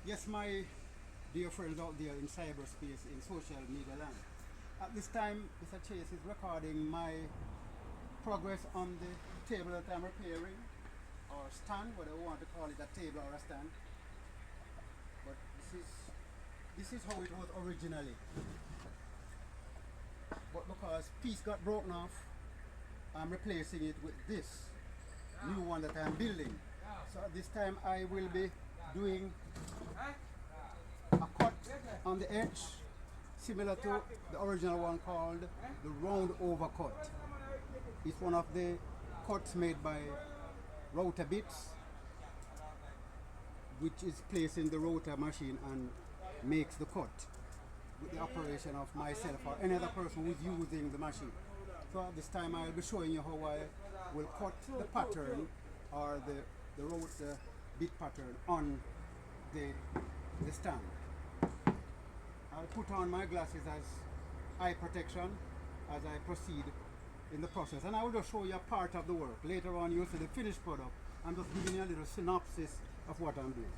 Yes, my dear friends out there in cyberspace, in social media land. At this time, Mr. Chase is recording my progress on the table that I'm repairing, or stand, whatever you want to call it, a table or a stand. But this is how it was originally. But because piece got broken off, I'm replacing it with this new one that I'm building. So at this time I will be doing a cut on the edge similar to the original one called the round over cut. It's one of the cuts made by router bits, which is placed in the router machine and makes the cut with the operation of myself or any other person who is using the machine. So at this time I'll be showing you how I will cut the pattern or the router bit pattern on the stand. I'll put on my glasses as eye protection as I proceed in the process, and I will just show you a part of the work. Later on you'll see the finished product. I'm just giving you a little synopsis of what I'm doing.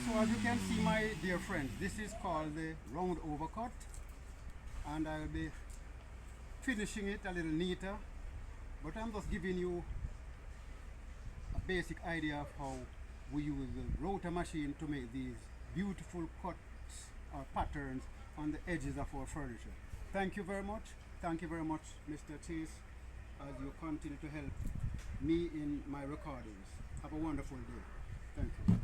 So as you can see, my dear friends, this is called the round overcut, and I'll be finishing it a little neater, but I'm just giving you a basic idea of how we use the router machine to make these beautiful cuts or patterns on the edges of our furniture. Thank you very much. Thank you very much, Mr. Chase, as you continue to help me in my recordings. Have a wonderful day. Thank you.